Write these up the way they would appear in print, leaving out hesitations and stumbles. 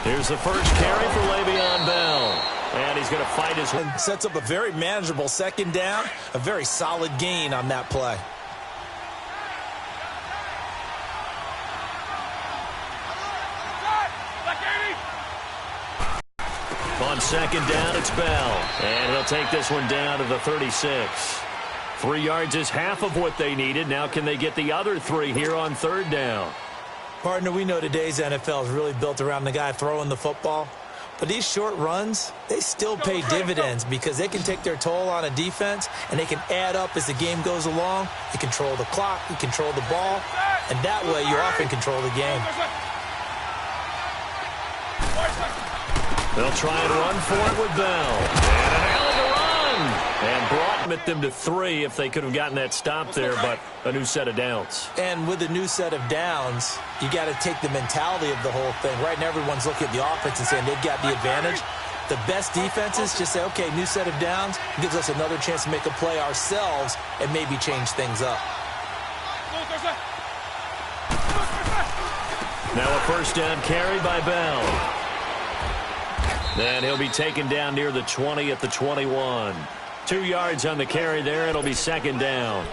Here's the first carry for Le'Veon Bell. And he's going to fight his way. Sets up a very manageable second down. A very solid gain on that play. On second down, it's Bell. And he'll take this one down to the 36. 3 yards is half of what they needed. Now can they get the other 3 here on third down? Partner, we know today's NFL is really built around the guy throwing the football. But these short runs, they still pay dividends because they can take their toll on a defense and they can add up as the game goes along. You control the clock, you control the ball, and that way you often control the game. They'll try and run for it with Bell. And an alley to run. And brought them to 3 if they could have gotten that stop there, but a new set of downs. And with a new set of downs, you got to take the mentality of the whole thing. Right now, everyone's looking at the offense and saying they've got the advantage. The best defenses just say, okay, new set of downs. It gives us another chance to make a play ourselves and maybe change things up. Now a first down carry by Bell. Then he'll be taken down near the 20 at the 21. 2 yards on the carry there. It'll be second down.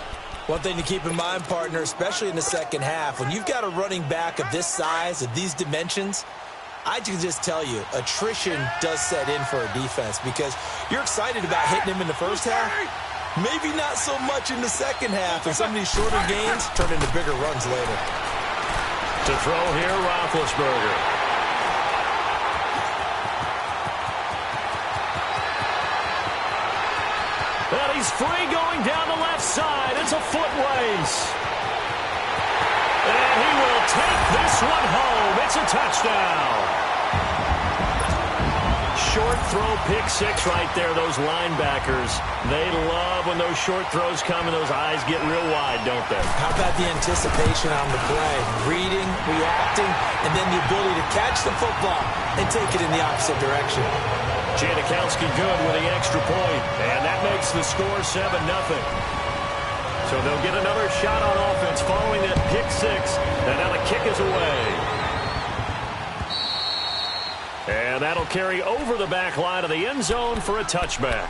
One thing to keep in mind, partner, especially in the second half, when you've got a running back of this size, of these dimensions, I can just tell you, attrition does set in for a defense because you're excited about hitting him in the first half. Maybe not so much in the second half, and some of these shorter gains turn into bigger runs later. To throw here, Roethlisberger. And he's free going down the left side. It's a foot race. And he will take this one home. It's a touchdown. Short throw, pick 6 right there. Those linebackers, they love when those short throws come and those eyes get real wide, don't they? How about the anticipation on the play? Reading, reacting, and then the ability to catch the football and take it in the opposite direction. Janikowski good with the extra point, and that makes the score 7-0. So they'll get another shot on offense following that pick 6, and now the kick is away. And that'll carry over the back line of the end zone for a touchback.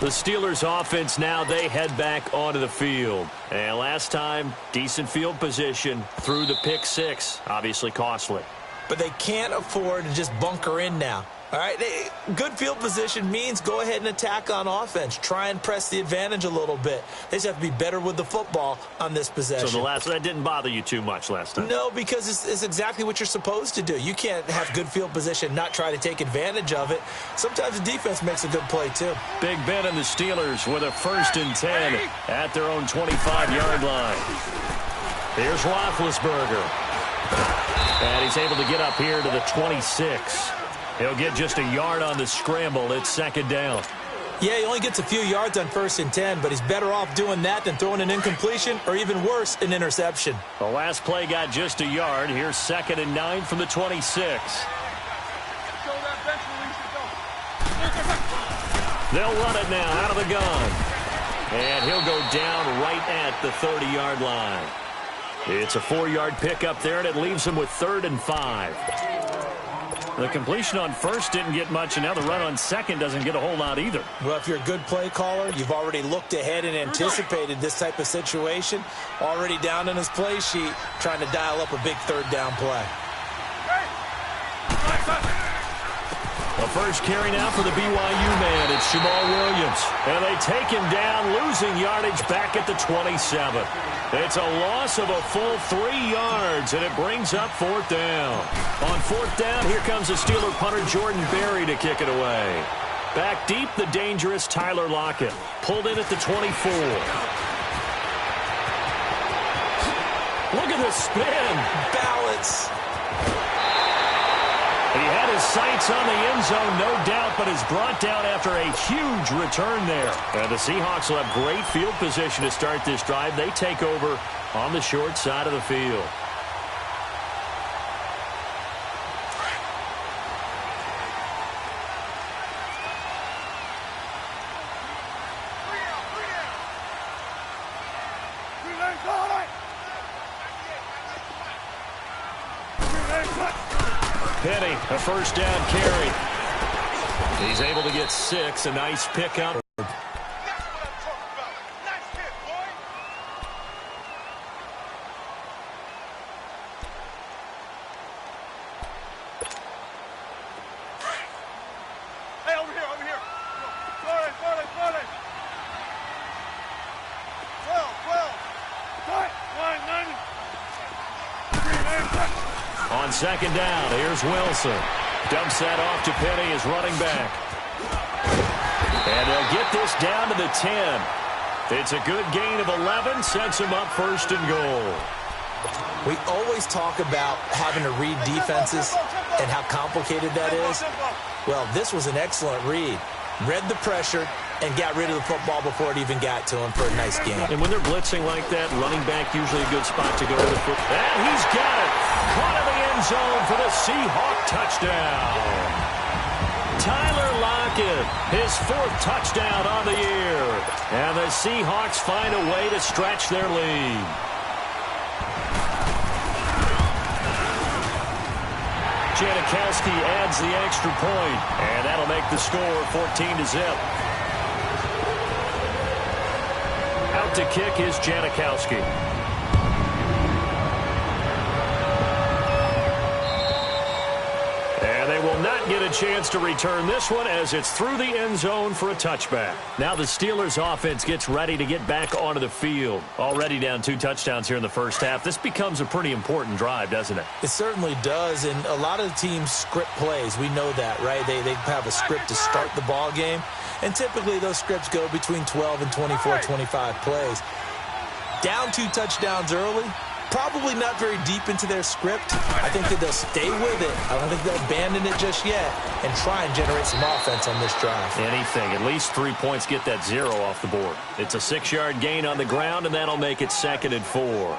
The Steelers offense now, they head back onto the field. And last time, decent field position through the pick 6, obviously costly. But they can't afford to just bunker in now. All right, good field position means go ahead and attack on offense. Try and press the advantage a little bit. They just have to be better with the football on this possession. So that didn't bother you too much last time? No, because it's exactly what you're supposed to do. You can't have good field position, not try to take advantage of it. Sometimes the defense makes a good play, too. Big Ben and the Steelers with a 1st and 10 at their own 25-yard line. Here's Roethlisberger. And he's able to get up here to the 26. He'll get just a yard on the scramble. It's second down. Yeah, he only gets a few yards on 1st and 10, but he's better off doing that than throwing an incompletion or even worse, an interception. The last play got just a yard. Here's 2nd and 9 from the 26. They'll run it now out of the gun. And he'll go down right at the 30-yard line. It's a 4-yard pickup there, and it leaves him with 3rd and 5. The completion on 1st didn't get much, and now the run on 2nd doesn't get a whole lot either. Well, if you're a good play caller, you've already looked ahead and anticipated this type of situation. Already down in his play sheet, trying to dial up a big 3rd down play. The first carry now for the BYU man. It's Jamal Williams. And they take him down, losing yardage back at the 27. It's a loss of a full 3 yards, and it brings up 4th down. On 4th down, here comes the Steeler punter Jordan Berry to kick it away. Back deep, the dangerous Tyler Lockett. Pulled in at the 24. Look at the spin. Balance. He had his sights on the end zone, no doubt, but is brought down after a huge return there. And the Seahawks will have great field position to start this drive. They take over on the short side of the field. Penny, a first down carry. He's able to get 6, a nice pickup. On second down, here's Wilson. Dumps that off to Penny, his running back. And they'll get this down to the 10. It's a good gain of 11, sets him up first and goal. We always talk about having to read defenses and how complicated that is. Well, this was an excellent read. Read the pressure and got rid of the football before it even got to him for a nice game. And when they're blitzing like that, running back usually a good spot to go to the foot. And he's got it. Caught in the end zone for the Seahawk touchdown. Tyler Lockett, his 4th touchdown on the year. And the Seahawks find a way to stretch their lead. Janikowski adds the extra point, and that'll make the score 14-0. Out to kick is Janikowski. And they will not get a chance to return this one as it's through the end zone for a touchback. Now the Steelers offense gets ready to get back onto the field. Already down 2 touchdowns here in the first half. This becomes a pretty important drive, doesn't it? It certainly does, and a lot of teams script plays. We know that, right? They have a script to start the ball game, and typically those scripts go between 12 and 24, 25 plays. Down 2 touchdowns early, probably not very deep into their script. I think that they'll stay with it. I don't think they'll abandon it just yet and try and generate some offense on this drive. Anything. At least 3 points, get that 0 off the board. It's a 6-yard gain on the ground, and that'll make it 2nd and 4.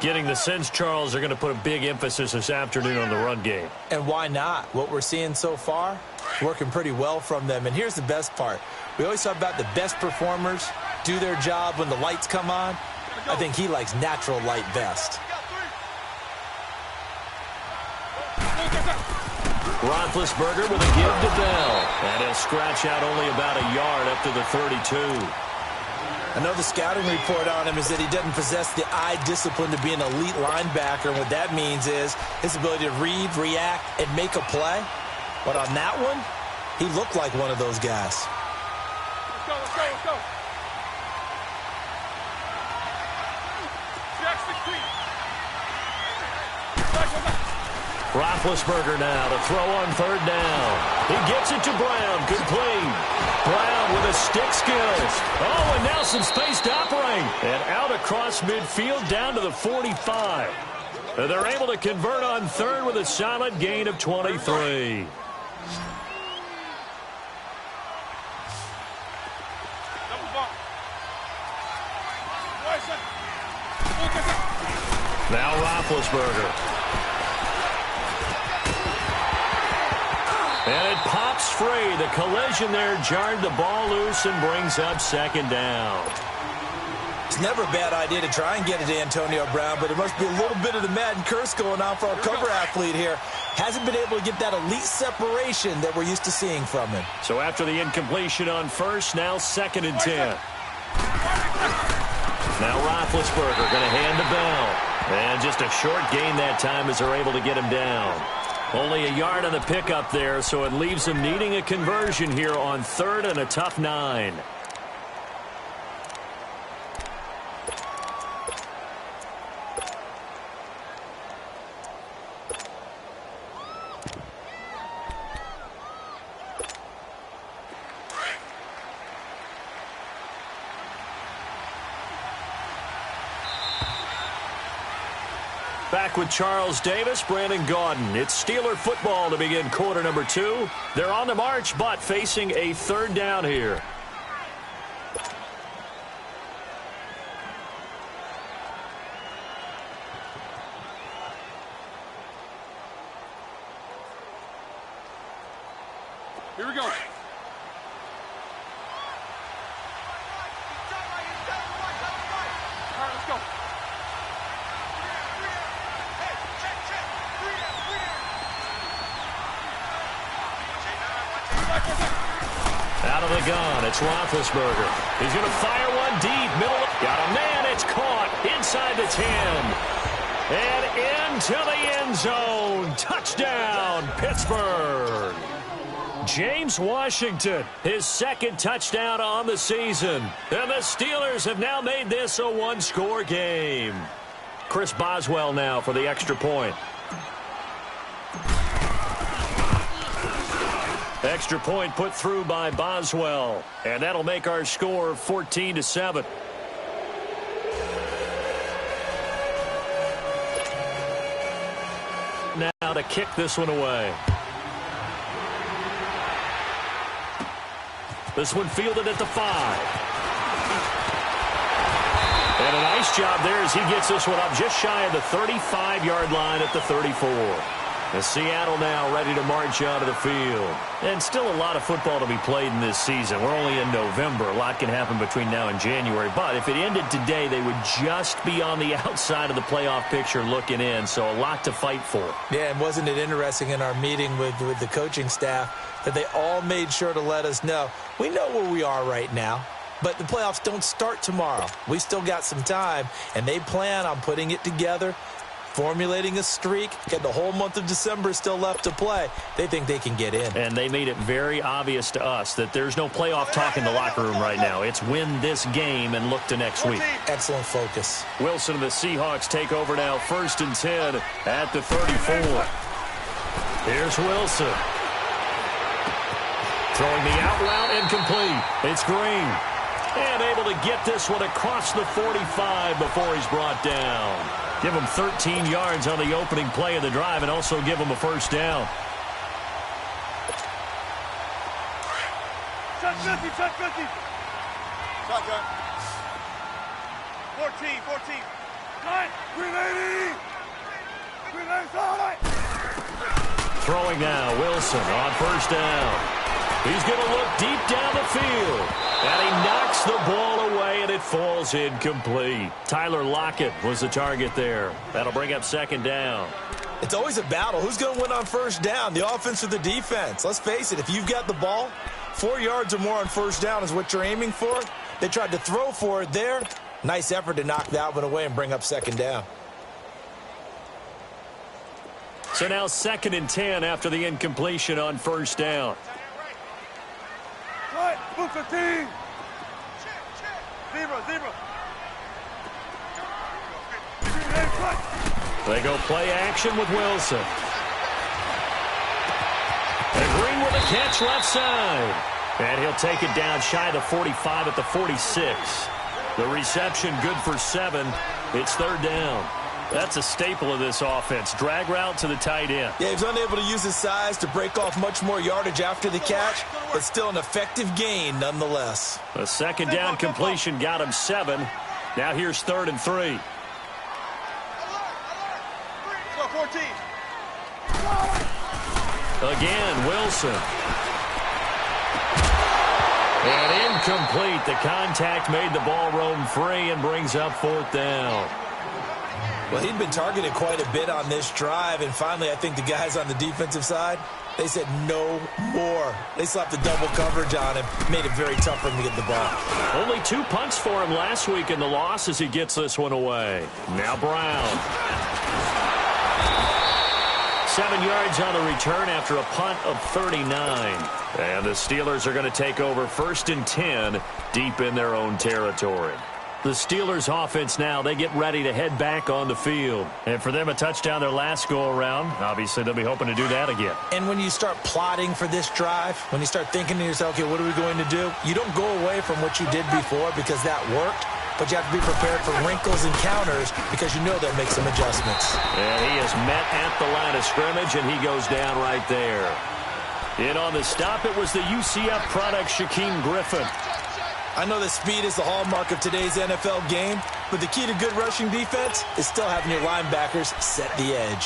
Getting the sense, Charles, are going to put a big emphasis this afternoon on the run game. And why not? What we're seeing so far, working pretty well from them. And here's the best part. We always talk about the best performers do their job when the lights come on. I think he likes natural light best. Roethlisberger with a give to Bell. And he'll scratch out only about a yard up to the 32. I know the scouting report on him is that he doesn't possess the eye discipline to be an elite linebacker. And what that means is his ability to read, react, and make a play. But on that one, he looked like one of those guys. Let's go, let's go, let's go. Roethlisberger now to throw on 3rd down. He gets it to Brown. Complete. Brown with a stick skills. Oh, and now some space to operate. And out across midfield down to the 45. They're able to convert on 3rd with a solid gain of 23. Now Roethlisberger. And it pops free. The collision there jarred the ball loose and brings up 2nd down. It's never a bad idea to try and get it to Antonio Brown, but there must be a little bit of the Madden curse going on for our cover athlete here. Hasn't been able to get that elite separation that we're used to seeing from him. So after the incompletion on 1st, now 2nd and 10. Now Roethlisberger going to hand to Bell. And just a short gain that time as they're able to get him down. Only a yard on the pickup there, so it leaves them needing a conversion here on 3rd and a tough 9. Back with Charles Davis, Brandon Gaudin. It's Steeler football to begin quarter number 2. They're on the march, but facing a 3rd down here. Here we go. All right, let's go. of the gun. It's Roethlisberger. He's going to fire one deep. Middle. Got a man. It's caught inside the 10. And into the end zone. Touchdown, Pittsburgh. James Washington, his second touchdown on the season. And the Steelers have now made this a one-score game. Chris Boswell now for the extra point. Extra point put through by Boswell. And that'll make our score 14-7. Now to kick this one away. This one fielded at the 5. And a nice job there as he gets this one up just shy of the 35-yard line at the 34. And Seattle now ready to march out of the field. And still a lot of football to be played in this season. We're only in November. A lot can happen between now and January. But if it ended today, they would just be on the outside of the playoff picture looking in. So a lot to fight for. Yeah, and wasn't it interesting in our meeting with the coaching staff that they all made sure to let us know, we know where we are right now, but the playoffs don't start tomorrow. We still got some time, and they plan on putting it together, formulating a streak, get the whole month of December still left to play. They think they can get in. And they made it very obvious to us that there's no playoff talk in the locker room right now. It's win this game and look to next week. Excellent focus. Wilson and the Seahawks take over now, 1st and 10 at the 34. Here's Wilson. Throwing the out route incomplete. It's Green. And able to get this one across the 45 before he's brought down. Give him 13 yards on the opening play of the drive and also give him a first down. Shot 50, shot 50. Shotgun. 14. 9. 380. 380. Throwing now, Wilson on first down. He's going to look deep down the field. And he knocks the ball away, and it falls incomplete. Tyler Lockett was the target there. That'll bring up 2nd down. It's always a battle. Who's going to win on first down, the offense or the defense? Let's face it, if you've got the ball, 4 yards or more on first down is what you're aiming for. They tried to throw for it there. Nice effort to knock that one away and bring up 2nd down. So now 2nd and 10 after the incompletion on first down. Right, Booker team. Zebra. They go play action with Wilson. And Green with a catch left side. And he'll take it down shy of the 45 at the 46. The reception good for 7. It's 3rd down. That's a staple of this offense. Drag route to the tight end. Yeah, he was unable to use his size to break off much more yardage after the catch, but still an effective gain nonetheless. A 2nd down completion got him 7. Now here's 3rd and 3. Go 14. Again, Wilson. And incomplete. The contact made the ball roam free and brings up 4th down. Well, he'd been targeted quite a bit on this drive, and finally I think the guys on the defensive side, they said no more. They slapped the double coverage on him, made it very tough for him to get the ball. Only 2 punts for him last week in the loss as he gets this one away. Now Brown. 7 yards on the return after a punt of 39. And the Steelers are going to take over 1st and 10 deep in their own territory. The Steelers offense now, they get ready to head back on the field. And for them, a touchdown their last go-around. Obviously, they'll be hoping to do that again. And when you start plotting for this drive, when you start thinking to yourself, okay, what are we going to do? You don't go away from what you did before because that worked, but you have to be prepared for wrinkles and counters because you know they'll make some adjustments. And he is met at the line of scrimmage, and he goes down right there. In on the stop, it was the UCF product, Shaquem Griffin. I know that speed is the hallmark of today's NFL game, but the key to good rushing defense is still having your linebackers set the edge.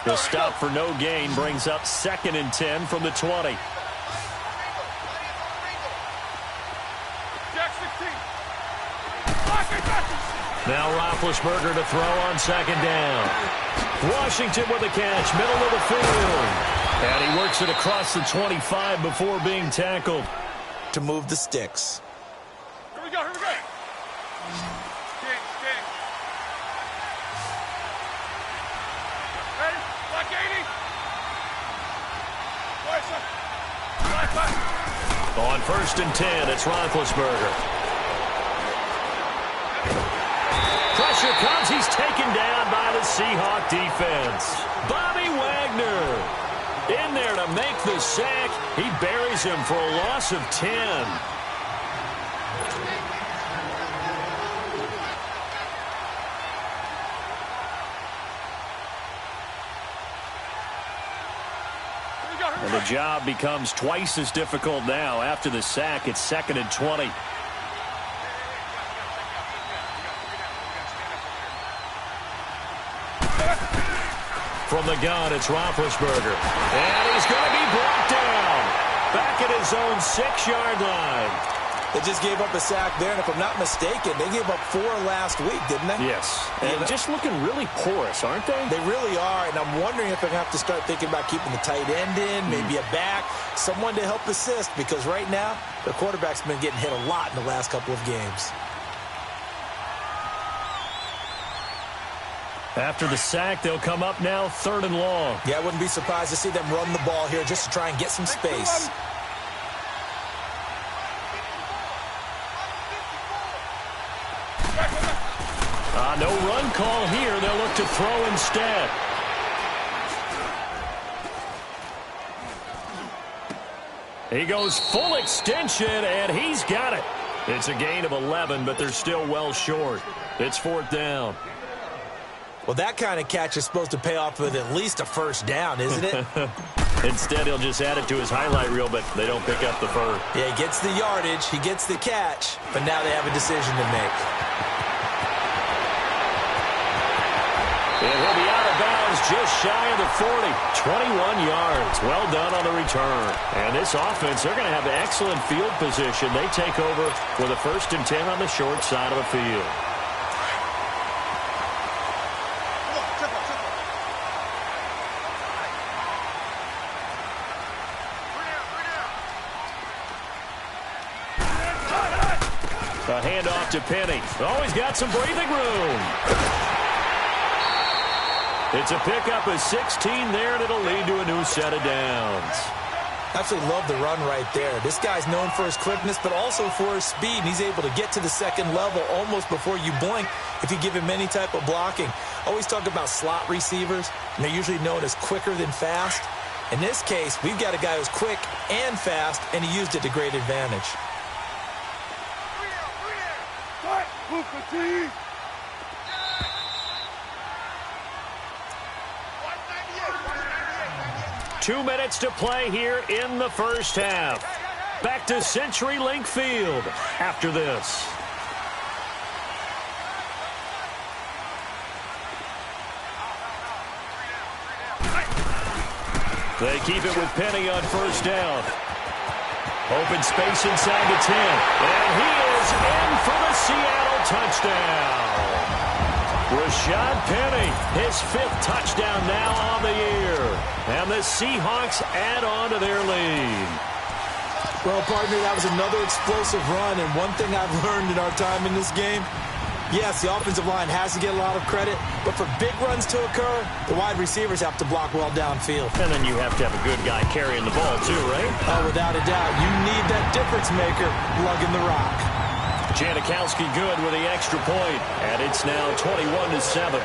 The stop for no gain brings up 2nd and 10 from the 20. Jack 16. Now Roethlisberger to throw on 2nd down. Washington with a catch, middle of the field. And he works it across the 25 before being tackled. To move the sticks. Here we go, here we go. King. Ready? Black 80. Black. On 1st and 10, it's Roethlisberger. Pressure comes. He's taken down by the Seahawk defense. Bobby Wagner in there to make the sack. He buries him for a loss of 10. And the job becomes twice as difficult now. After the sack, it's 2nd and 20. From the gun, it's Roethlisberger. And he's going to be brought down. Back at his own 6-yard line. They just gave up a sack there, and if I'm not mistaken, they gave up 4 last week, didn't they? Yes. And just looking really porous, aren't they? They really are, and I'm wondering if they're going to have to start thinking about keeping the tight end in, maybe a back, someone to help assist, because right now, their quarterback's been getting hit a lot in the last couple of games. After the sack, they'll come up now 3rd and long. Yeah, I wouldn't be surprised to see them run the ball here just to try and get some space. No run call here. They'll look to throw instead. He goes full extension, and he's got it. It's a gain of 11, but they're still well short. It's 4th down. Well, that kind of catch is supposed to pay off with at least a 1st down, isn't it? Instead, he'll just add it to his highlight reel, but they don't pick up the first. Yeah, he gets the yardage, he gets the catch, but now they have a decision to make. And he'll be out of bounds just shy of the 40. 21 yards. Well done on the return. And this offense, they're going to have excellent field position. They take over with a 1st and 10 on the short side of the field. A handoff to Penny. Oh, he's got some breathing room. It's a pickup of 16 there, and it'll lead to a new set of downs. Absolutely love the run right there. This guy's known for his quickness, but also for his speed. And he's able to get to the 2nd level almost before you blink if you give him any type of blocking. Always talk about slot receivers, and they're usually known as quicker than fast. In this case, we've got a guy who's quick and fast, and he used it to great advantage. Move the team. 2 minutes to play here in the 1st half. Back to CenturyLink Field after this. They keep it with Penny on 1st down. Open space inside the 10. And he is in for the Seattle touchdown. Rashad Penny, his 5th touchdown now on the year. And the Seahawks add on to their lead. Well, partner, that was another explosive run. And one thing I've learned in our time in this game, yes, the offensive line has to get a lot of credit, but for big runs to occur, the wide receivers have to block well downfield. And then you have to have a good guy carrying the ball too, right? Oh, without a doubt. You need that difference maker lugging the rock. Janikowski good with the extra point, and it's now 21-7.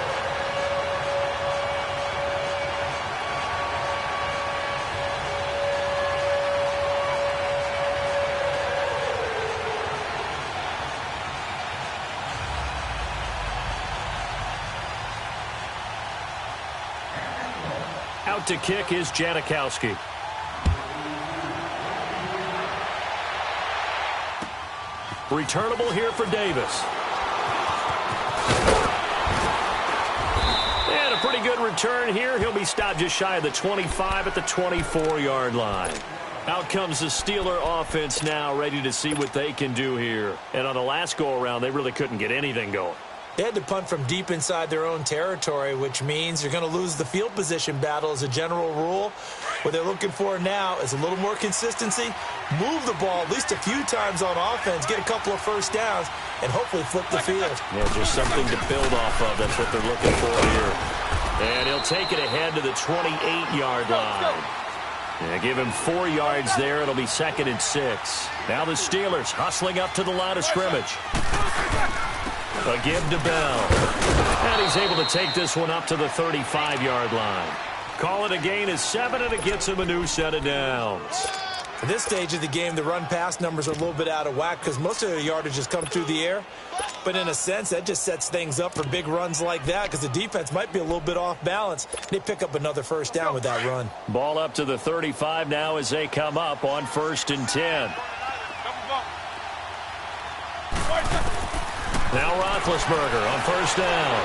Out to kick is Janikowski. Returnable here for Davis. And a pretty good return here. He'll be stopped just shy of the 25 at the 24-yard line. Out comes the Steeler offense now, ready to see what they can do here. And on the last go-around, they really couldn't get anything going. They had to punt from deep inside their own territory, which means you're going to lose the field position battle as a general rule. What they're looking for now is a little more consistency, move the ball at least a few times on offense, get a couple of first downs, and hopefully flip the field. Yeah, just something to build off of. That's what they're looking for here. And he'll take it ahead to the 28-yard line. Yeah, give him 4 yards there. It'll be 2nd and 6. Now the Steelers hustling up to the line of scrimmage. A give to Bell. And he's able to take this one up to the 35-yard line. Call it a gain of 7, and it gets him a new set of downs. At this stage of the game, the run-pass numbers are a little bit out of whack because most of their yardage has come through the air. But in a sense, that just sets things up for big runs like that because the defense might be a little bit off balance. They pick up another first down with that run. Ball up to the 35 now as they come up on 1st and 10. Now Roethlisberger on 1st down.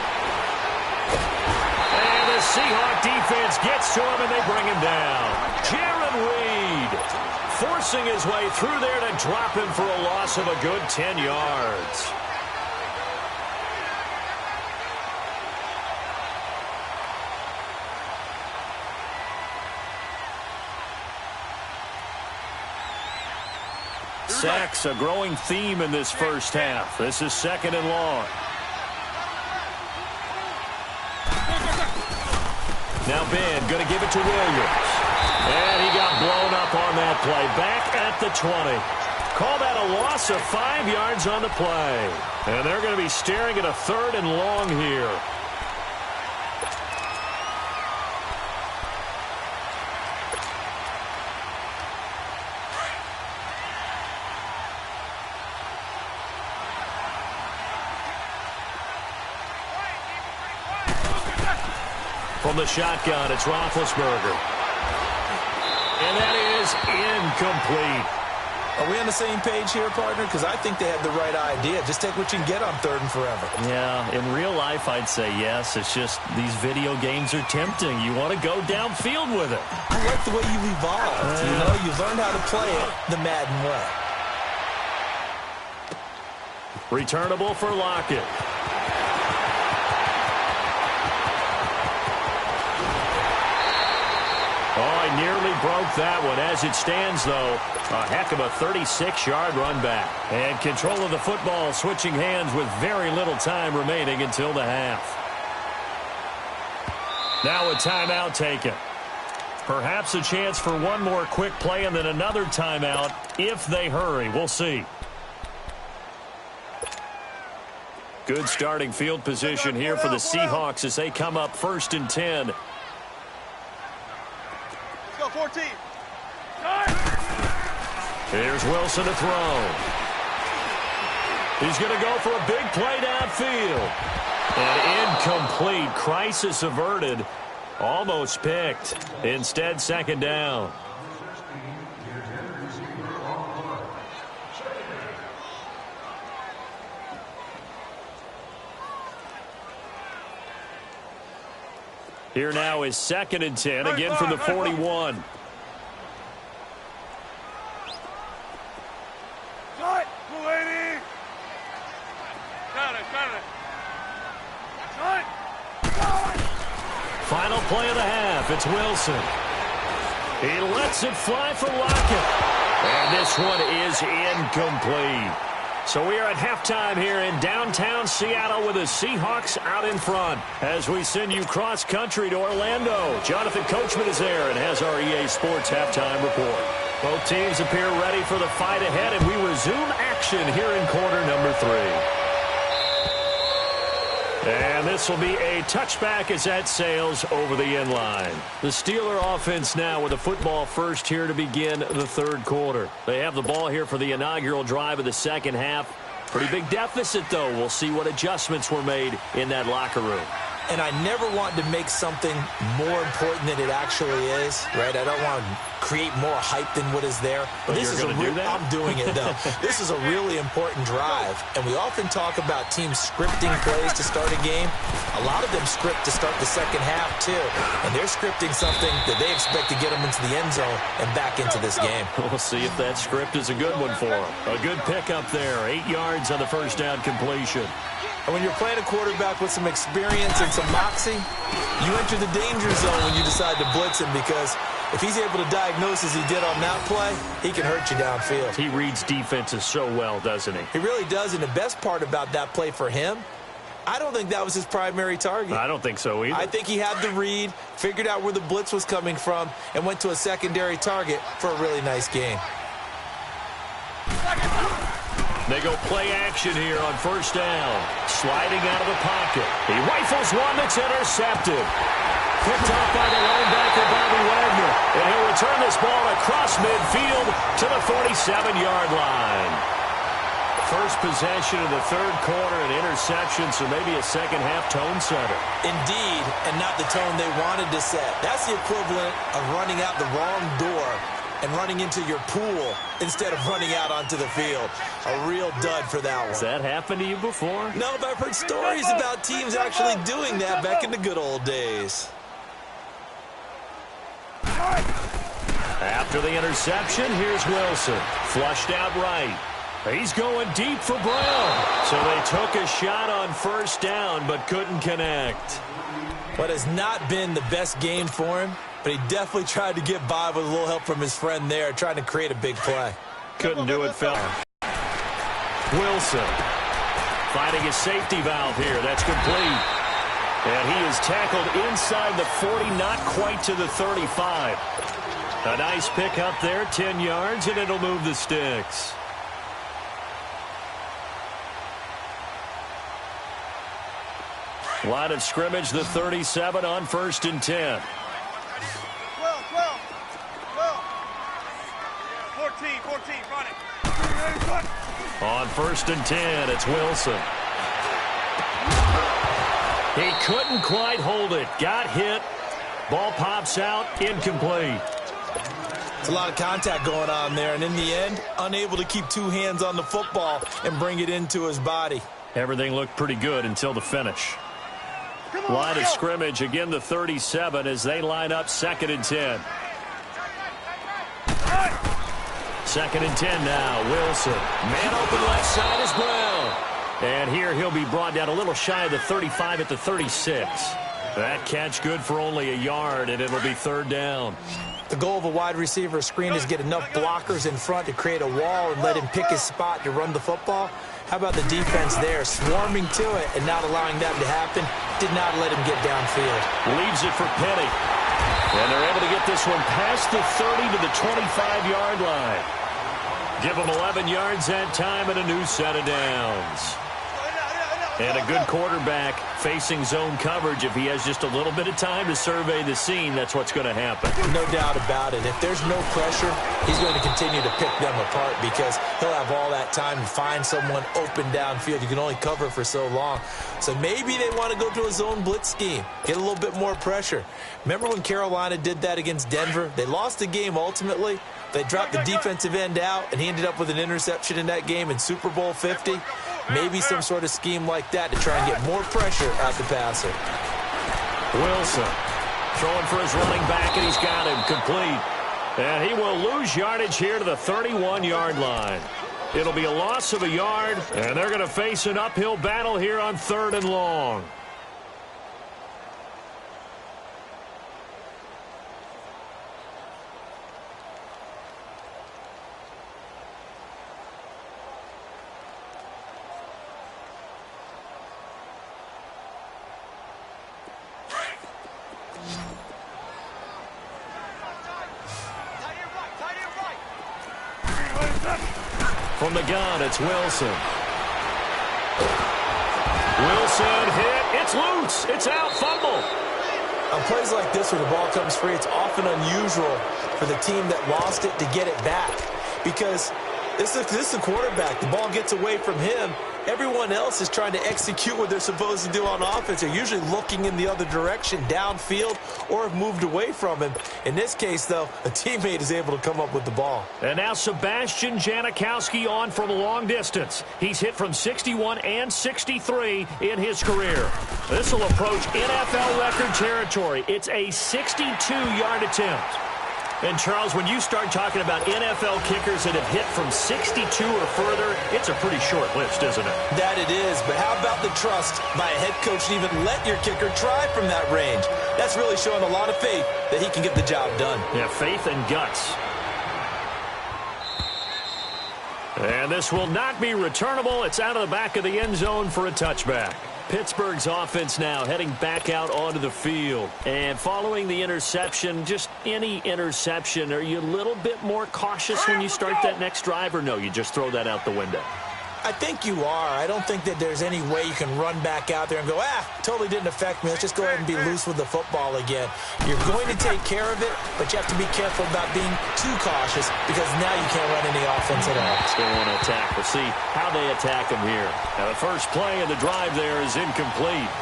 And the Seahawk defense gets to him, and they bring him down. Jaron Reed forcing his way through there to drop him for a loss of a good 10 yards. Sacks, a growing theme in this first half. This is 2nd and long. Now Ben going to give it to Williams. And he got blown up on that play. Back at the 20. Call that a loss of 5 yards on the play. And they're going to be staring at a 3rd and long here. From the shotgun, it's Roethlisberger. And that is incomplete. Are we on the same page here, partner? Because I think they had the right idea. Just take what you can get on 3rd and forever. Yeah, in real life, I'd say yes. It's just these video games are tempting. You want to go downfield with it. I like the way you evolved. You know, you learned how to play it the Madden way. Returnable for Lockett. Oh, he nearly broke that one. As it stands, though, a heck of a 36-yard run back. And control of the football switching hands with very little time remaining until the half. Now a timeout taken. Perhaps a chance for one more quick play and then another timeout if they hurry. We'll see. Good starting field position here for the Seahawks as they come up 1st and 10. 14. Here's Wilson to throw. He's going to go for a big play downfield. And incomplete. Crisis averted. Almost picked. Instead, 2nd down. Here now is 2nd and 10, again from the 41. Cut, 280. Got it. Cut. Final play of the half. It's Wilson. He lets it fly for Lockett. And this one is incomplete. So we are at halftime here in downtown Seattle with the Seahawks out in front. As we send you cross-country to Orlando, Jonathan Coachman is there and has our EA Sports halftime report. Both teams appear ready for the fight ahead, and we resume action here in quarter number 3. And this will be a touchback as that sails over the end line. The Steeler offense now with a football first here to begin the 3rd quarter. They have the ball here for the inaugural drive of the 2nd half. Pretty big deficit, though. We'll see what adjustments were made in that locker room. And I never want to make something more important than it actually is, right? I don't want to create more hype than what is there. But this is I'm doing it, though. This is a really important drive. And we often talk about teams scripting plays to start a game. A lot of them script to start the 2nd half, too. And they're scripting something that they expect to get them into the end zone and back into this game. We'll see if that script is a good one for them. A good pickup there. 8 yards on the first down completion. And when you're playing a quarterback with some experience and some moxie, you enter the danger zone when you decide to blitz him, because if he's able to diagnose as he did on that play, he can hurt you downfield. He reads defenses so well, doesn't he? He really does, and the best part about that play for him, I don't think that was his primary target. I don't think so either. I think he had the read, figured out where the blitz was coming from, and went to a secondary target for a really nice gain. They go play action here on first down. Sliding out of the pocket. He rifles one that's intercepted. Picked off by the linebacker, Bobby Wagner. And he'll return this ball across midfield to the 47-yard line. First possession of the third quarter, an interception, so maybe a second-half tone setter. Indeed, and not the tone they wanted to set. That's the equivalent of running out the wrong door and running into your pool instead of running out onto the field. A real dud for that one. Has that happened to you before? No, but I've heard stories about teams actually doing that back in the good old days. After the interception, here's Wilson. Flushed out right. He's going deep for Brown. So they took a shot on first down but couldn't connect. What has not been the best game for him, but he definitely tried to get by with a little help from his friend there, trying to create a big play. Couldn't do it, Phil. Wilson finding his safety valve here. That's complete. And he is tackled inside the 40, not quite to the 35. A nice pick up there, 10 yards, and it'll move the sticks. Line of scrimmage, the 37 on 1st and 10. 12. 14, run it. On 1st and 10, it's Wilson. He couldn't quite hold it. Got hit. Ball pops out, incomplete. It's a lot of contact going on there, and in the end, unable to keep two hands on the football and bring it into his body. Everything looked pretty good until the finish. Line of scrimmage, again the 37 as they line up 2nd and 10. 2nd and 10 now, Wilson. Man open left side is Brown. And here he'll be brought down a little shy of the 35 at the 36. That catch good for only a yard, and it'll be 3rd down. The goal of a wide receiver screen is get enough blockers in front to create a wall and let him pick his spot to run the football. How about the defense there, swarming to it and not allowing that to happen? Did not let him get downfield. Leaves it for Penny. And they're able to get this one past the 30 to the 25-yard line. Give them 11 yards that time and a new set of downs. And a good quarterback facing zone coverage. If he has just a little bit of time to survey the scene, that's what's going to happen. No doubt about it. If there's no pressure, he's going to continue to pick them apart because he'll have all that time to find someone open downfield. You can only cover for so long. So maybe they want to go to a zone blitz scheme, get a little bit more pressure. Remember when Carolina did that against Denver? They lost the game ultimately. They dropped the defensive end out, and he ended up with an interception in that game in Super Bowl 50. Maybe some sort of scheme like that to try and get more pressure at the passer. Wilson throwing for his running back, and he's got him complete. And he will lose yardage here to the 31-yard line. It'll be a loss of a yard, and they're going to face an uphill battle here on 3rd and long. From the gun, it's Wilson. Wilson hit. It's loose. It's out. Fumble. On plays like this where the ball comes free, it's often unusual for the team that lost it to get it back because this is the quarterback. The ball gets away from him. Everyone else is trying to execute what they're supposed to do on offense. They're usually looking in the other direction, downfield, or have moved away from him. In this case, though, a teammate is able to come up with the ball. And now Sebastian Janikowski on from a long distance. He's hit from 61 and 63 in his career. This will approach NFL record territory. It's a 62-yard attempt. And, Charles, when you start talking about NFL kickers that have hit from 62 or further, it's a pretty short list, isn't it? That it is, but how about the trust by a head coach to even let your kicker try from that range? That's really showing a lot of faith that he can get the job done. Yeah, faith and guts. And this will not be returnable. It's out of the back of the end zone for a touchback. Pittsburgh's offense now heading back out onto the field. And following the interception, just any interception, are you a little bit more cautious when you start that next drive, or no, you just throw that out the window? I think you are. I don't think that there's any way you can run back out there and go, totally didn't affect me. Let's just go ahead and be loose with the football again. You're going to take care of it, but you have to be careful about being too cautious because now you can't run any offense at all. Still want to attack. We'll see how they attack him here. Now, the first play of the drive there is incomplete.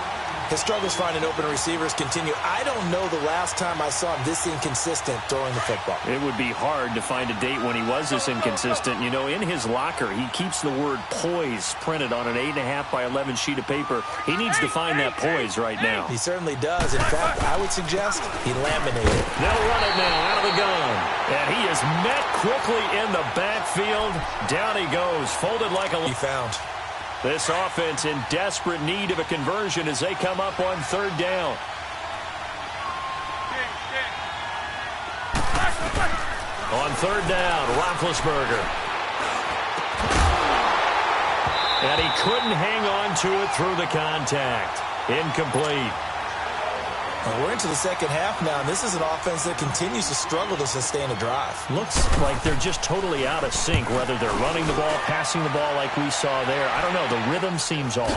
His struggles finding open receivers continue. I don't know the last time I saw him this inconsistent throwing the football. It would be hard to find a date when he was this inconsistent. You know, in his locker, he keeps the word poise printed on an 8.5 by 11 sheet of paper. He needs to find that poise right now. He certainly does. In fact, I would suggest he laminated it. They'll run it now out of the gun. And he is met quickly in the backfield. Down he goes, folded like a... He found. This offense in desperate need of a conversion as they come up on third down. On third down, Roethlisberger. And he couldn't hang on to it through the contact. Incomplete. We're into the second half now, and this is an offense that continues to struggle to sustain a drive. Looks like they're just totally out of sync, whether they're running the ball, passing the ball like we saw there. I don't know. The rhythm seems off.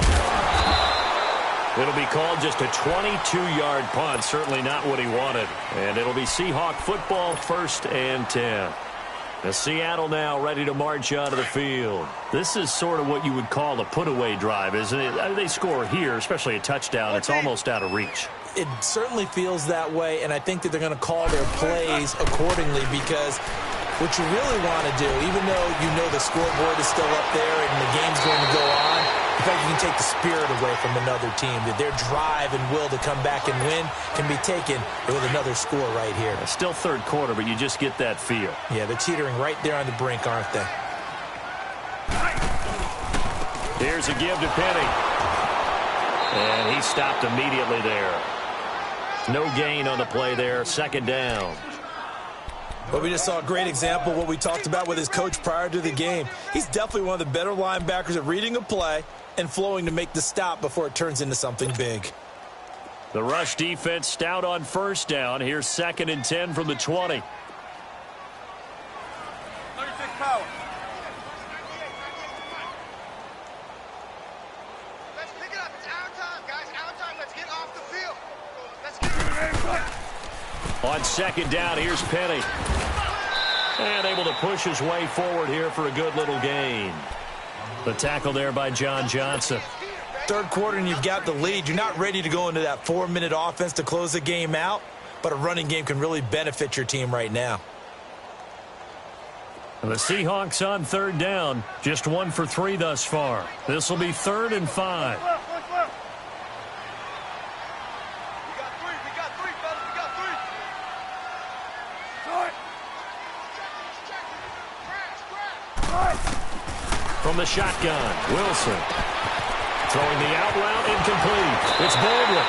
It'll be called just a 22-yard punt, certainly not what he wanted. And it'll be Seahawk football, 1st and 10. The Seattle now ready to march out of the field. This is sort of what you would call a put-away drive, isn't it? They score here, especially a touchdown. It's almost out of reach. It certainly feels that way, and I think that they're going to call their plays accordingly because what you really want to do, even though you know the scoreboard is still up there and the game's going to go on, in fact, you can take the spirit away from another team. That their drive and will to come back and win can be taken with another score right here. Still third quarter, but you just get that feel. Yeah, they're teetering right there on the brink, aren't they? Here's a give to Penny. And he stopped immediately there. No gain on the play there. 2nd down. Well, we just saw a great example of what we talked about with his coach prior to the game. He's definitely one of the better linebackers at reading a play and flowing to make the stop before it turns into something big. The rush defense stout on 1st down. Here's 2nd and 10 from the 20. 36 power. Let's pick it up. It's our time, guys. Our time. Let's get off the field. Let's get it. On 2nd down, here's Penny. And able to push his way forward here for a good little gain. The tackle there by John Johnson. Third quarter and you've got the lead. You're not ready to go into that 4-minute offense to close the game out, but a running game can really benefit your team right now. And the Seahawks on 3rd down. Just 1 for 3 thus far. This will be 3rd and 5. From the shotgun, Wilson. Throwing the out route, incomplete. It's Baldwin.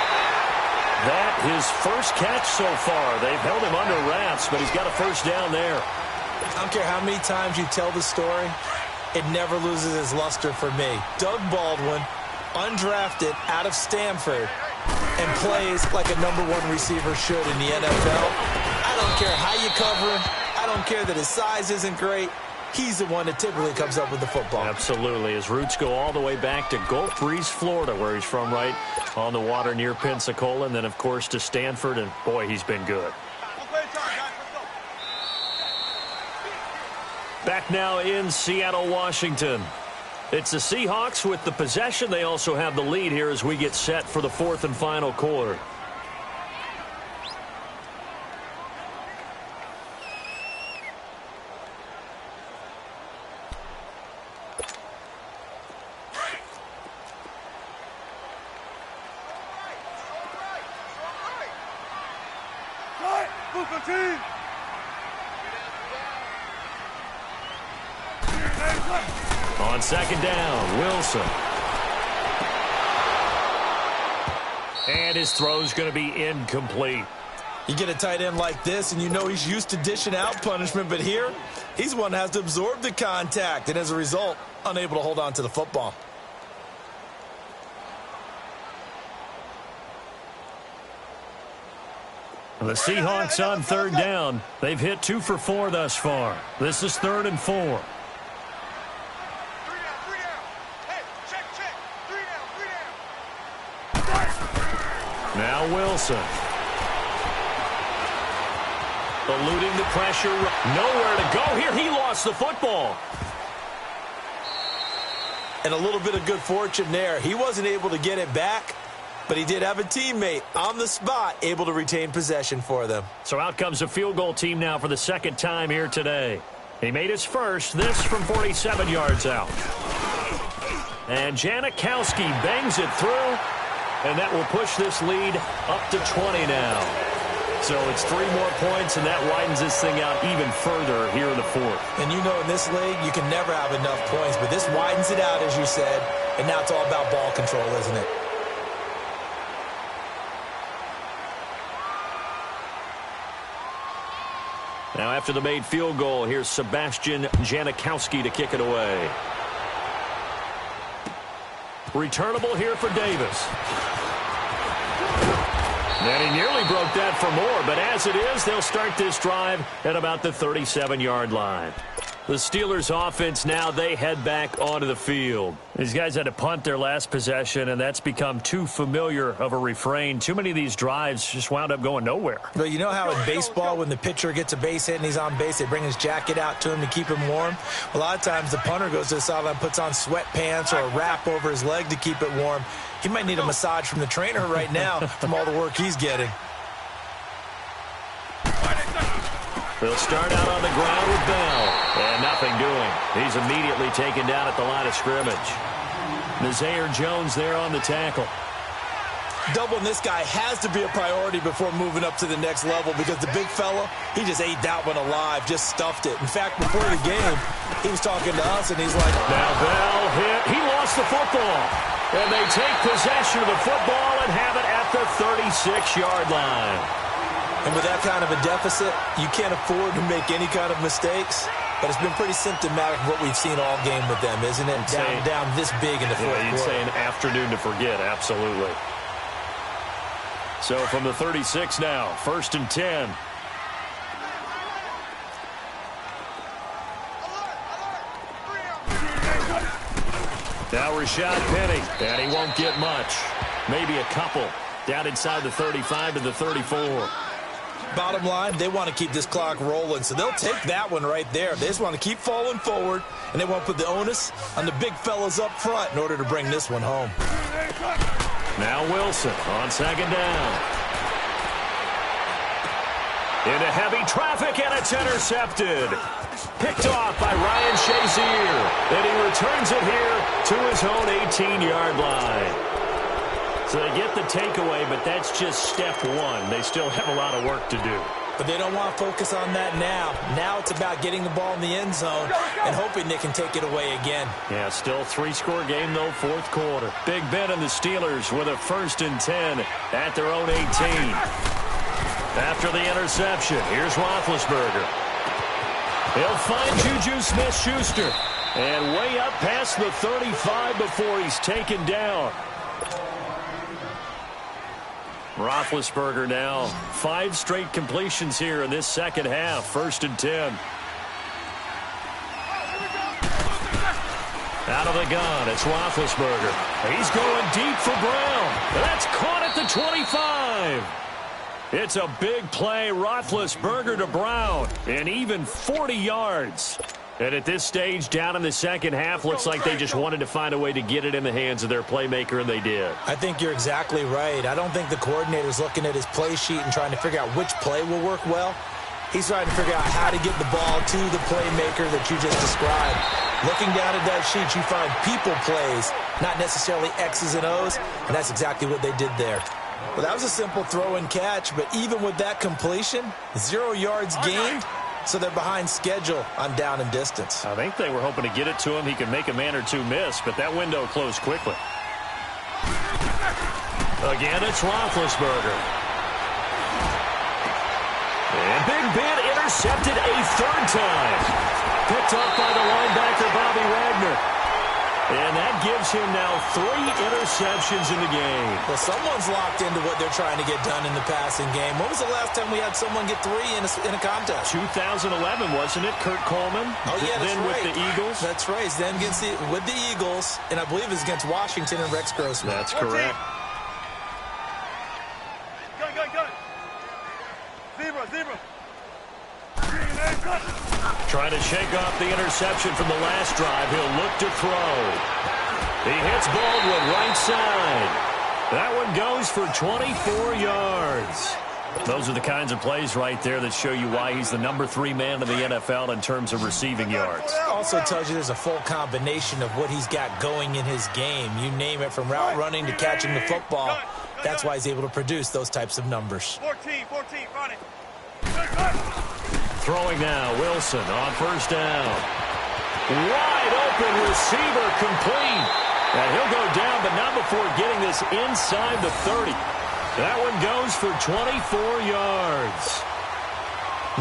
That his first catch so far. They've held him under wraps, but he's got a 1st down there. I don't care how many times you tell the story, it never loses its luster for me. Doug Baldwin, undrafted out of Stanford, and plays like a #1 receiver should in the NFL. I don't care how you cover him. I don't care that his size isn't great. He's the one that typically comes up with the football. Absolutely. His roots go all the way back to Gulf Breeze, Florida, where he's from, right on the water near Pensacola, and then, of course, to Stanford, and, boy, he's been good. Back now in Seattle, Washington. It's the Seahawks with the possession. They also have the lead here as we get set for the 4th and final quarter. On second down, Wilson. And his throw's going to be incomplete. You get a tight end like this, and you know he's used to dishing out punishment, but here, he's the one that has to absorb the contact, and as a result, unable to hold on to the football. The Seahawks on third down. They've hit 2 for 4 thus far. This is 3rd and 4. 3 down, 3 down. Hey, check. 3 down. Now Wilson. Eluding the pressure. Nowhere to go here. He lost the football. And a little bit of good fortune there. He wasn't able to get it back, but he did have a teammate on the spot able to retain possession for them. So out comes a field goal team now for the second time here today. He made his first, this from 47 yards out. And Janikowski bangs it through, and that will push this lead up to 20 now. So it's 3 more points, and that widens this thing out even further here in the 4th. And you know in this league, you can never have enough points, but this widens it out, as you said, and now it's all about ball control, isn't it? Now after the made field goal, here's Sebastian Janikowski to kick it away. Returnable here for Davis. And he nearly broke that for more, but as it is, they'll start this drive at about the 37-yard line. The Steelers' offense now, they head back onto the field. These guys had to punt their last possession, and that's become too familiar of a refrain. Too many of these drives just wound up going nowhere. But you know how in baseball, when the pitcher gets a base hit and he's on base, they bring his jacket out to him to keep him warm? A lot of times the punter goes to the sideline, puts on sweatpants or a wrap over his leg to keep it warm. He might need a massage from the trainer right now from all the work he's getting. They'll start out on the ground with Bell. And nothing doing. He's immediately taken down at the line of scrimmage. Nazaire Jones there on the tackle. Doubling this guy has to be a priority before moving up to the next level because the big fella, he just ate that one alive, just stuffed it. In fact, before the game, he was talking to us, and he's like, now Bell hit. He lost the football. And they take possession of the football and have it at the 36-yard line. And with that kind of a deficit, you can't afford to make any kind of mistakes. But it's been pretty symptomatic of what we've seen all game with them, isn't it? Down this big in the fourth quarter. You'd say an afternoon to forget, absolutely. So from the 36 now, 1st and 10. Now Rashad Penny, and he won't get much. Maybe a couple. Down inside the 35 to the 34. Bottom line, they want to keep this clock rolling, so they'll take that one right there. They just want to keep falling forward, and they want to put the onus on the big fellas up front in order to bring this one home. Now Wilson on second down. Into heavy traffic, and it's intercepted. Picked off by Ryan Shazier, and he returns it here to his own 18-yard line. So they get the takeaway, but that's just step one. They still have a lot of work to do. But they don't want to focus on that now. Now it's about getting the ball in the end zone and hoping they can take it away again. Yeah, still 3-score game, though, 4th quarter. Big Ben and the Steelers with a 1st and 10 at their own 18. After the interception, here's Roethlisberger. He'll find Juju Smith-Schuster. And way up past the 35 before he's taken down. Roethlisberger now 5 straight completions here in this second half. 1st and 10. Out of the gun, it's Roethlisberger. He's going deep for Brown. That's caught at the 25. It's a big play. Roethlisberger to Brown. And even 40 yards. And at this stage, down in the second half, looks like they just wanted to find a way to get it in the hands of their playmaker, and they did. I think you're exactly right. I don't think the coordinator's looking at his play sheet and trying to figure out which play will work well. He's trying to figure out how to get the ball to the playmaker that you just described. Looking down at that sheet, you find people plays, not necessarily X's and O's, and that's exactly what they did there. Well, that was a simple throw and catch, but even with that completion, 0 yards gained, So they're behind schedule on down and distance. I think they were hoping to get it to him. He could make a man or two miss, but that window closed quickly. Again, it's Roethlisberger. And Big Ben intercepted a third time. Picked up by the linebacker, Bobby Wagner. And that gives him now 3 interceptions in the game. Well, someone's locked into what they're trying to get done in the passing game. When was the last time we had someone get 3 in a contest? 2011, wasn't it? Kurt Coleman? Oh, yeah, that's then right. with the Eagles? That's right. Then with the Eagles, and I believe it's against Washington and Rex Grossman. That's correct. Gun. Zebra. Trying to shake off the interception from the last drive. He'll look to throw. He hits Baldwin right side. That one goes for 24 yards. Those are the kinds of plays right there that show you why he's the number 3 man in the NFL in terms of receiving yards. Also tells you there's a full combination of what he's got going in his game. You name it, from route running to catching the football. That's why he's able to produce those types of numbers. 14, running. Throwing now, Wilson on first down. Wide open receiver, complete. And he'll go down, but not before getting this inside the 30. That one goes for 24 yards.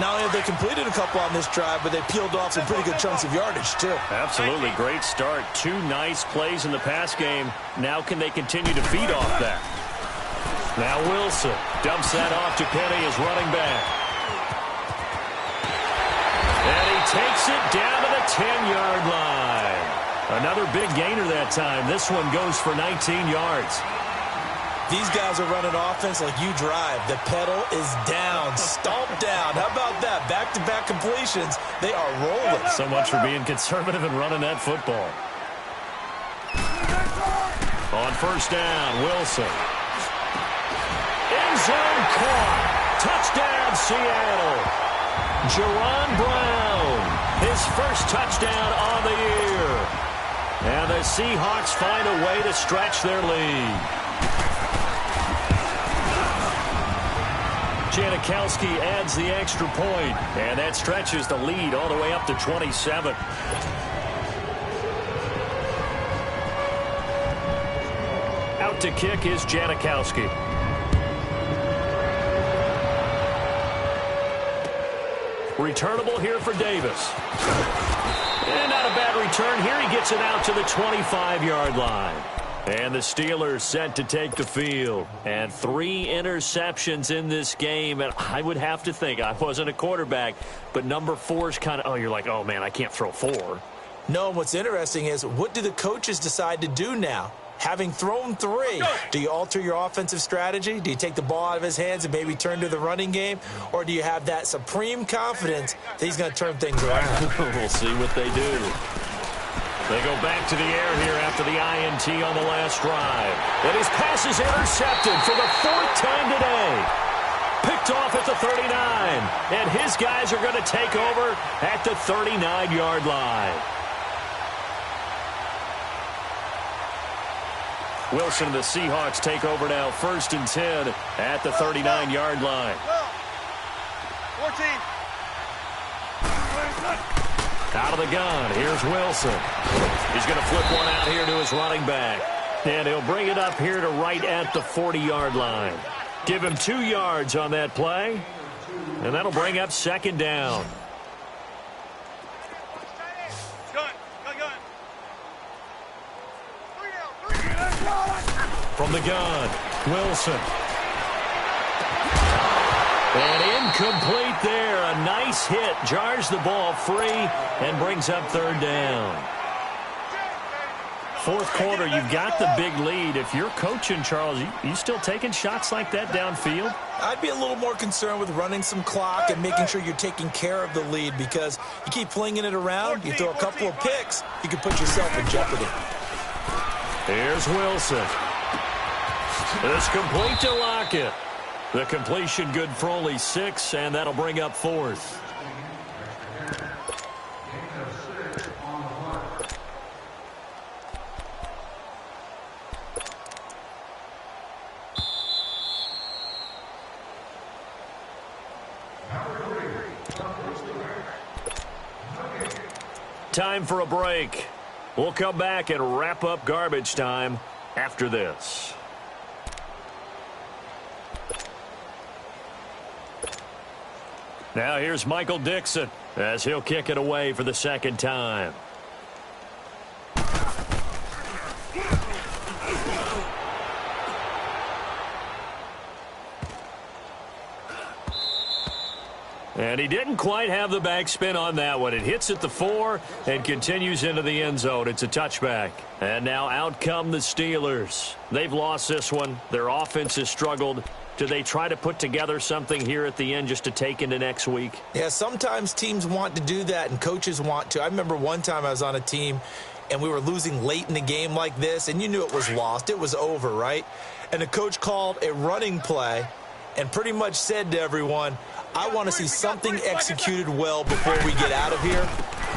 Not only have they completed a couple on this drive, but they peeled off some pretty good chunks of yardage, too. Absolutely. Great start. 2 nice plays in the pass game. Now can they continue to feed off that? Now Wilson dumps that off to Penny as running back. And he takes it down to the 10-yard line. Another big gainer that time. This one goes for 19 yards. These guys are running offense like you drive. The pedal is down, stomped down. How about that? Back-to-back completions. They are rolling. So much for being conservative and running that football. On first down, Wilson. End zone caught. Touchdown, Seattle. Jaron Brown, his first touchdown on the year. And the Seahawks find a way to stretch their lead. Janikowski adds the extra point, and that stretches the lead all the way up to 27. Out to kick is Janikowski. Returnable here for Davis. And not a bad return here. He gets it out to the 25-yard line. And the Steelers set to take the field. And 3 interceptions in this game. And I would have to think, I wasn't a quarterback, but number 4 is kind of, you're like, oh, man, I can't throw 4. No, what's interesting is, what do the coaches decide to do now? Having thrown 3, do you alter your offensive strategy? Do you take the ball out of his hands and maybe turn to the running game? Or do you have that supreme confidence that he's going to turn things around? We'll see what they do. They go back to the air here after the INT on the last drive. And his pass is intercepted for the 4th time today. Picked off at the 39. And his guys are going to take over at the 39-yard line. Wilson and the Seahawks take over now, 1st and 10 at the 39-yard line. 14. Out of the gun, here's Wilson. He's going to flip one out here to his running back. And he'll bring it up here to right at the 40-yard line. Give him 2 yards on that play. And that'll bring up 2nd down. Gun. From the gun, Wilson. And incomplete there. A nice hit. Jars the ball free and brings up 3rd down. 4th quarter, you've got the big lead. If you're coaching, Charles, you still taking shots like that downfield? I'd be a little more concerned with running some clock and making sure you're taking care of the lead, because you keep flinging it around, you throw a couple of picks, you can put yourself in jeopardy. Here's Wilson. It's complete to Lockett. The completion good for only 6, and that'll bring up 4th. Time for a break. We'll come back and wrap up garbage time after this. Now here's Michael Dixon as he'll kick it away for the second time. And he didn't quite have the backspin on that one. It hits at the 4 and continues into the end zone. It's a touchback. And now out come the Steelers. They've lost this one. Their offense has struggled. Do they try to put together something here at the end just to take into next week? Yeah, sometimes teams want to do that and coaches want to. I remember one time I was on a team and we were losing late in the game like this, and you knew it was lost. It was over, right? And the coach called a running play and pretty much said to everyone, I want to see something executed well before we get out of here.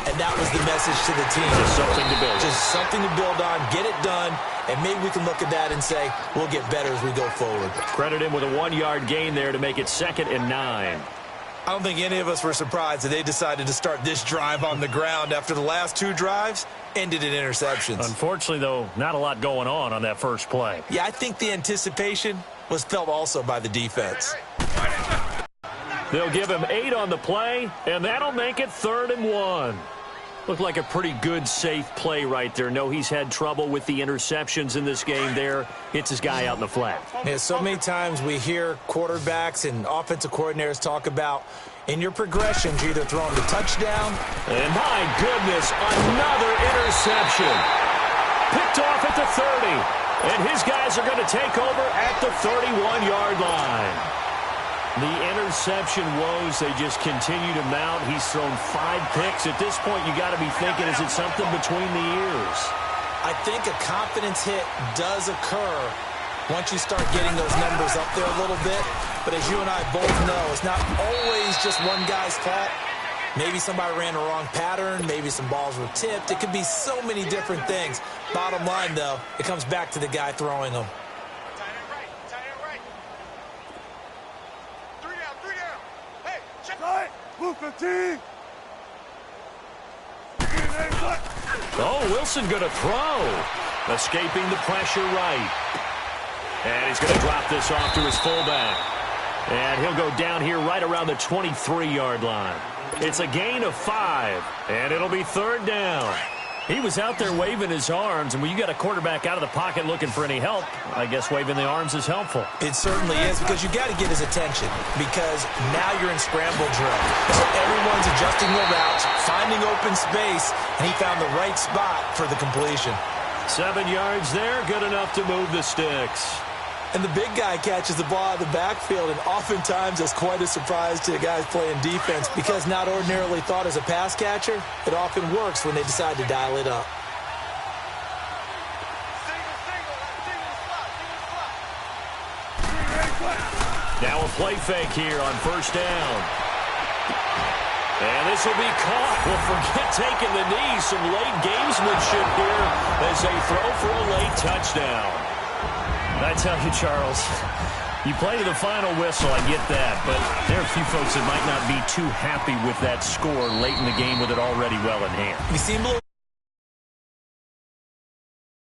And that was the message to the team. Just something to build. Just something to build on, get it done, and maybe we can look at that and say, we'll get better as we go forward. Credit him with a 1-yard gain there to make it 2nd and 9. I don't think any of us were surprised that they decided to start this drive on the ground after the last 2 drives ended in interceptions. Unfortunately, though, not a lot going on that first play. Yeah, I think the anticipation was felt also by the defense. They'll give him 8 on the play, and that'll make it 3rd and 1. Looked like a pretty good, safe play right there. No, he's had trouble with the interceptions in this game there. Hits his guy out in the flat. Yeah, so many times we hear quarterbacks and offensive coordinators talk about in your progressions, you're either throwing the touchdown. And my goodness, another interception. Picked off at the 30. And his guys are going to take over at the 31-yard line. The interception woes, they just continue to mount. He's thrown 5 picks. At this point, you got to be thinking, is it something between the ears? I think a confidence hit does occur once you start getting those numbers up there a little bit. But as you and I both know, it's not always just one guy's fault. Maybe somebody ran the wrong pattern. Maybe some balls were tipped. It could be so many different things. Bottom line, though, it comes back to the guy throwing them. Oh, Wilson going to throw. Escaping the pressure right. And he's going to drop this off to his fullback. And he'll go down here right around the 23-yard line. It's a gain of 5, and it'll be 3rd down. He was out there waving his arms, and when you got a quarterback out of the pocket looking for any help, I guess waving the arms is helpful. It certainly is, because you got to get his attention, because now you're in scramble drill. So everyone's adjusting their routes, finding open space, and he found the right spot for the completion. 7 yards there, good enough to move the sticks. And the big guy catches the ball out of the backfield, and oftentimes that's quite a surprise to the guys playing defense, because not ordinarily thought as a pass catcher, it often works when they decide to dial it up. Now a play fake here on 1st down. And this will be caught. Well, forget taking the knee. Some late gamesmanship here as they throw for a late touchdown. I tell you, Charles, you play to the final whistle, I get that, but there are a few folks that might not be too happy with that score late in the game with it already well in hand. You seem a little